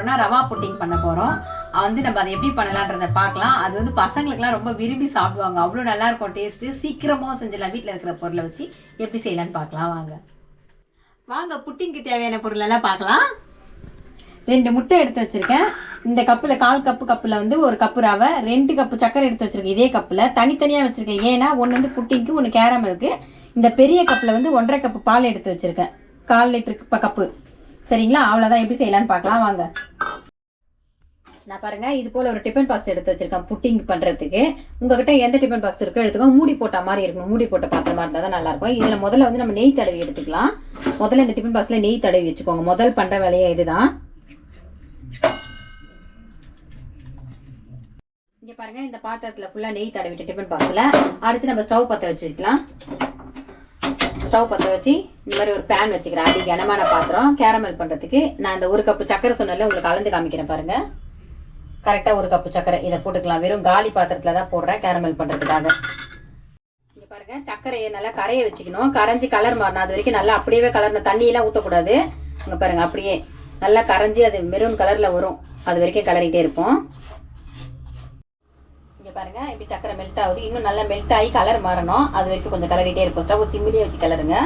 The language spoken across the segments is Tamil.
போறோம்னா ரவா புட்டிங் பண்ண போறோம். நம்ம அதை எப்படி பண்ணலாம்ன்றத பார்க்கலாம். அது பசங்களுக்குலாம் ரொம்ப விரும்பி சாப்பிடுவாங்க. அவ்வளோ நல்லா இருக்கும் டேஸ்ட். சீக்கிரமாக செஞ்சிடலாம். வீட்டில் இருக்கிற பொருளை வச்சு எப்படி செய்யலாம்னு பார்க்கலாம். வாங்க புட்டிங்க்கு தேவையான பொருள் எல்லாம் பார்க்கலாம். 2 முட்டை எடுத்து வச்சிருக்கேன். இந்த கப்பில் 1/4 கப்பில் ஒரு கப்பு ரவை, 2 கப்பு சக்கரை எடுத்து வச்சிருக்கேன். இதே கப்பில் தனித்தனியாக வச்சிருக்கேன். ஏன்னா ஒன்று புட்டிங்க்கு, ஒன்று கேரமலுக்கு. இந்த பெரிய கப்பில் 1.5 கப்பு பால் எடுத்து வச்சிருக்கேன். 1/4 லிட்டருக்கு கப்பு. சரிங்களா? அவ்வளோதான். எப்படி செய்யலான்னு பார்க்கலாம் வாங்க. நான் பாருங்க இது போல ஒரு டிஃபன் பாக்ஸ் எடுத்து வச்சிருக்கேன் புட்டிங் பண்றதுக்கு. உங்ககிட்ட எந்த டிஃபன் பாக்ஸ் இருக்கோ எடுத்துக்கோங்க. மூடி போட்ட மாதிரி இருக்கணும். மூடி போட்ட பாத்திரமா இருந்தா தான் நல்லா இருக்கும். இதுல முதல்ல நம்ம நெய் தடவி எடுத்துக்கலாம். முதல்ல இந்த டிஃபன் பாக்ஸ்ல நெய் தடவி வச்சுக்கோங்க. முதல் பண்ற வேலையே இதுதான். இங்க பாருங்க இந்த பாத்திரத்துல ஃபுல்லா நெய் தடவிட்டு டிஃபன் பாக்ஸ்ல அடுத்து நம்ம ஸ்டவ் பற்ற வச்சுக்கலாம். ஸ்டவ் பற்ற வச்சு இந்த மாதிரி ஒரு பேன் வச்சுக்கிறேன். அடி கனமான பாத்திரம் கேரமல் பண்றதுக்கு. நான் இந்த 1 கப்பு சக்கரை சொன்னல உங்களுக்கு கலந்து காமிக்கிறேன் பாருங்க. கரெக்டாக 1 கப்பு சக்கரை இதை போட்டுக்கலாம். வெறும் காலி பாத்திரத்தில் தான் போடுறேன் கேரமல் பண்ணுறதுக்காக. இங்கே பாருங்கள் சக்கரையை நல்லா கரைய வச்சுக்கணும். கரைஞ்சி கலர் மாறணும். அது வரைக்கும் நல்லா அப்படியே கலர்ன தண்ணியெல்லாம் ஊற்றக்கூடாது. இங்கே பாருங்கள் அப்படியே நல்லா கரைஞ்சி அது மெரூன் கலரில் வரும். அது வரைக்கும் கலரிகிட்டே இருப்போம். இங்கே பாருங்கள் இப்படி சக்கரை மெல்ட் ஆகுது. இன்னும் நல்லா மெல்ட் ஆகி கலர் மாறணும். அது வரைக்கும் கொஞ்சம் கலரிகிட்டே இருப்போம். ஸ்டவ் சிம்மிலே வச்சு கலருங்க.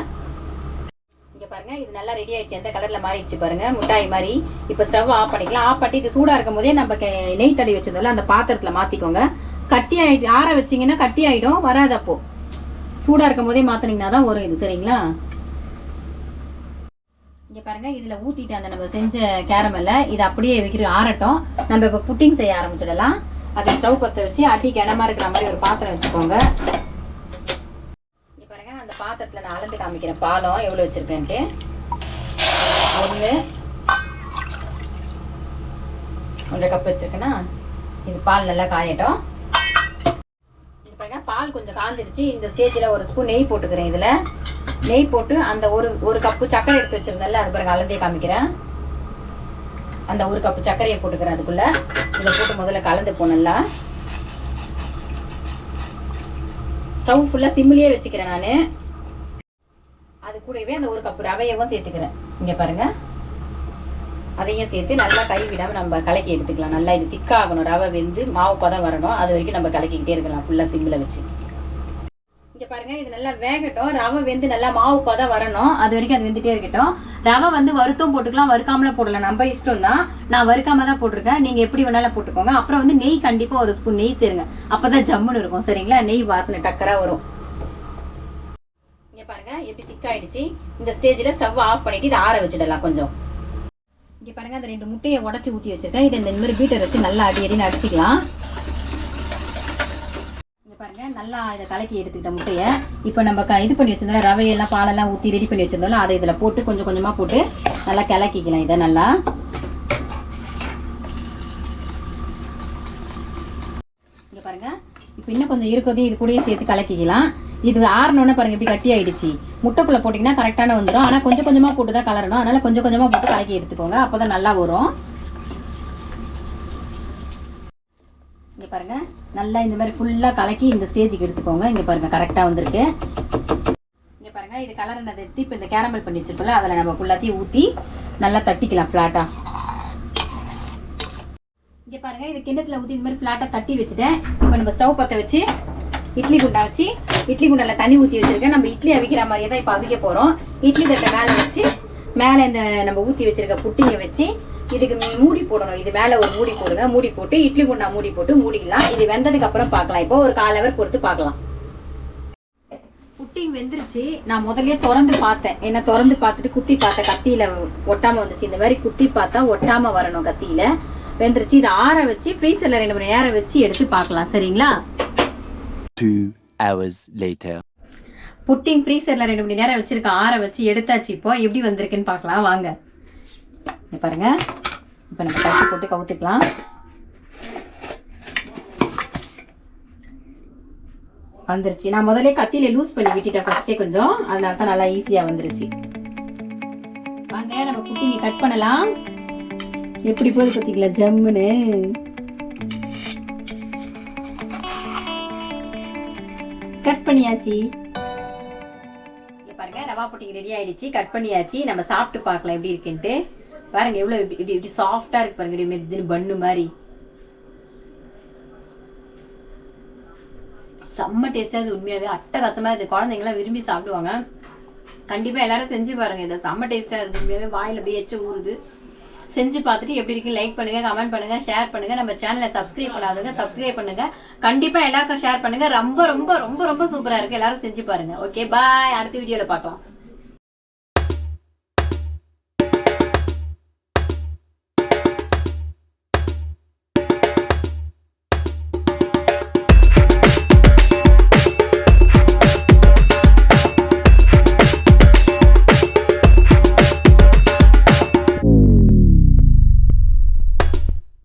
பாருங்க இது நல்லா ரெடி ஆயிடுச்சு. எந்த கலர்ல மாறிடுச்சு பாருங்க, முட்டாய் மாதிரி. இப்போ ஸ்டவ் ஆஃப் பண்ணிக்கலாம். ஆஃப் பண்ணி இது சூடா இருக்கும் போதே நம்ம நெய் தடவி வச்சதோல அந்த பாத்திரத்துல மாத்திக்கோங்க. கட்டி ஆயிட்டு ஆற வச்சிங்கன்னா கட்டி ஆயிடும், வராது. அப்போ சூடா இருக்கும் போதே மாத்தினீங்கன்னா தான் வரும் இது. சரிங்களா? இங்க பாருங்க இதுல ஊத்திட்டு அந்த நம்ம செஞ்ச கேரமல்ல இது அப்படியே வைக்கிற ஆறட்டும். நம்ம இப்போ புட்டிங் செய்ய ஆரம்பிச்சிடலாம். அதை ஸ்டவ் பற்ற வச்சு அடி கனமா இருக்கிற மாதிரி ஒரு பாத்திரம் வச்சுக்கோங்க. அந்த பாத்திரத்தில் நான் அளந்து காமிக்கிறேன் பாலம் எவ்வளோ வச்சுருக்கேன்ட்டு. 1.5 கப் வச்சுருக்கேன்னா இது பால் நல்லா காயட்டும். இது பாருங்க பால் கொஞ்சம் காஞ்சிடுச்சு. இந்த ஸ்டேஜில் 1 ஸ்பூன் நெய் போட்டுக்கிறேன். இதில் நெய் போட்டு அந்த ஒரு கப்பு சக்கரை எடுத்து வச்சுருந்தேன்ல அது பாருங்க அளந்தே காமிக்கிறேன். அந்த 1 கப்பு சர்க்கரையை போட்டுக்கிறேன். அதுக்குள்ளே இதை போட்டு முதல்ல கலந்து போனல. ஸ்டவ் ஃபுல்லாக சிம்மிலேயே வச்சுக்கிறேன் நான். அது கூடவே அந்த 1 கப்பு ரவையவும் சேர்த்துக்கிறேன். இங்கே பாருங்க அதையும் சேர்த்து நல்லா கை விடாமல் நம்ம கலக்கி எடுத்துக்கலாம். நல்லா இது திக்காகணும். ரவை வெந்து மாவு பதம் வரணும். அது வரைக்கும் நம்ம கலக்கிக்கிட்டே இருக்கலாம் ஃபுல்லாக சிம்மில் வச்சு. இங்கே பாருங்க இது நல்லா வேகட்டும். ரவை வெந்து நல்லா மாவு பதம் வரணும். அது வரைக்கும் அது வெந்துட்டே இருக்கட்டும். ரவை வறுத்தும் போட்டுக்கலாம், வறுக்காமல போடலாம். நம்ம இஷ்டம் தான். நான் வறுக்காம தான் போட்டிருக்கேன். நீங்கள் எப்படி வேணாலும் போட்டுக்கோங்க. அப்புறம் நெய் கண்டிப்பாக 1 ஸ்பூன் நெய் சேருங்க. அப்போ தான் ஜம்முன்னு இருக்கும். சரிங்களா? நெய் வாசனை டக்கராக வரும். இங்கே பாருங்க எப்படி திக்காயிடுச்சு. இந்த ஸ்டேஜில் ஸ்டவ் ஆஃப் பண்ணிட்டு இதை ஆற வச்சிடலாம் கொஞ்சம். இங்கே பாருங்க அந்த 2 முட்டையை உடச்சி ஊற்றி வச்சிருக்கேன். இதை இந்த மாதிரி பீட்டர் வச்சு நல்லா அடின்னு அடிச்சிக்கலாம். இங்கே பாருங்க நல்லா இதை கலக்கி எடுத்துக்கிட்ட முட்டையை இப்போ நம்ம இது பண்ணி வச்சிருந்தோம். ரவையெல்லாம் பாலெல்லாம் ஊற்றி ரெடி பண்ணி வச்சிருந்தோம். அதை இதில் போட்டு கொஞ்சம் கொஞ்சமாக போட்டு நல்லா கிளக்கிக்கலாம். இதை நல்லா இங்கே பாருங்க இப்போ இன்னும் கொஞ்சம் இருக்கிறதையும் இது கூடயே சேர்த்து கலக்கிக்கலாம். இது ஆறணுன்னு பாருங்க இப்படி கட்டி ஆயிடுச்சு. முட்டைக்குள்ள போட்டிங்கன்னா கரெக்டான வந்துடும். ஆனால் கொஞ்சம் கொஞ்சமாக போட்டு தான் கலரணும். அதனால கொஞ்சம் கொஞ்சமாக போட்டு கலக்கி எடுத்துக்கோங்க. அப்போ தான் நல்லா வரும். இங்கே பாருங்க நல்லா இந்த மாதிரி ஃபுல்லாக கலக்கி இந்த ஸ்டேஜுக்கு எடுத்துக்கோங்க. இங்கே பாருங்க கரெக்டாக வந்திருக்கு. இங்கே பாருங்க இது கலர்னதை எடுத்து இப்போ இந்த கேரமல் பண்ணி வச்சிருக்கோம்ல அதில் நம்ம ஃபுல்லாத்தையும் ஊற்றி நல்லா தட்டிக்கலாம் ஃப்ளாட்டாக. இங்கே பாருங்க இது கிண்ணத்தில் ஊற்றி இந்த மாதிரி ஃப்ளாட்டாக தட்டி வச்சுட்டேன். இப்போ நம்ம ஸ்டவ் பற்ற வச்சு இட்லி குண்டா வச்சு இட்லி குண்டாவில் தண்ணி ஊற்றி வச்சிருக்கேன். நம்ம இட்லி அவிக்கிற மாதிரியே தான் இப்போ அவிக்க போகிறோம். இட்லி தட்டை மேலே வச்சு மேலே இந்த நம்ம ஊற்றி வச்சிருக்க புட்டிங்க வச்சு இதுக்கு மூடி போடணும். இது மேலே ஒரு மூடி போடுங்க. மூடி போட்டு இட்லி குண்டா மூடி போட்டு மூடிக்கலாம். இது வெந்ததுக்கு அப்புறம் பார்க்கலாம். இப்போ ஒரு 1/4 ஹவர் பொறுத்து பார்க்கலாம். புட்டிங் வெந்துருச்சு. நான் முதல்ல திறந்து பார்த்தேன். என்ன திறந்து பார்த்துட்டு குத்தி பார்த்தேன். கத்தியில் ஒட்டாமல் வந்துச்சு. இந்த மாதிரி குத்தி பார்த்தா ஒட்டாமல் வரணும். கத்தியில் வெந்துருச்சு. இதை ஆற வச்சு ஃப்ரீசரில் 2 மணி நேரம் வச்சு எடுத்து பார்க்கலாம். சரிங்களா? 2 hours later. புட்டிங் ஃப்ரீசரில் 2 மணி நேரம் வச்சிருக்கேன். ஆற வச்சு எடுத்தாச்சு. இப்போ எப்படி வந்திருக்குன்னு பார்க்கலாம் வாங்க. பாருங்க இப்போ நம்ம கட்டி போட்டு கவுத்துக்கலாம். வந்துருச்சு. நான் முதல்ல கத்தியில லூஸ் பண்ணி விட்டுட்டேன் ஃபர்ஸ்டே கொஞ்சம். அதனால தான் நல்லா ஈஸியாக வந்துருச்சு. வாங்க நம்ம புட்டிங்க கட் பண்ணலாம். எப்படி போகுது பார்த்தீங்களா ஜம்முன்னு. கட் பண்ணியாச்சு. பாருங்க ரவா புட்டிங் ரெடி ஆயிடுச்சு. கட் பண்ணியாச்சு. நம்ம சாப்பிட்டு பார்க்கலாம் எப்படி இருக்குன்ட்டு. பாருங்க எவ்வளோ இப்படி இப்படி சாஃப்டாக இருக்கு பாருங்க, இப்படி மெத்துன்னு பண்ணு மாதிரி. செம்ம டேஸ்டாக இது, உண்மையாகவே அட்டகாசமாக இது, குழந்தைங்களாம் விரும்பி சாப்பிடுவாங்க. கண்டிப்பாக எல்லாரும் செஞ்சு பாருங்க, இதை செம்ம டேஸ்ட்டாக இருக்குது உண்மையாகவே, வாயில் அப்படியே எச்ச ஊறுது. செஞ்சு பார்த்துட்டு எப்படி இருக்கு லைக் பண்ணுங்க, கமெண்ட் பண்ணுங்க, ஷேர் பண்ணுங்க. நம்ம சேனலை சப்ஸ்கிரைப் பண்ணாதவங்க சப்ஸ்கிரைப் பண்ணுங்க. கண்டிப்பா எல்லாருக்கும் ஷேர் பண்ணுங்க. ரொம்ப ரொம்ப ரொம்ப ரொம்ப சூப்பரா இருக்கு, எல்லாரும் செஞ்சு பாருங்க. ஓகே பாய், அடுத்த வீடியோல பார்க்கலாம்.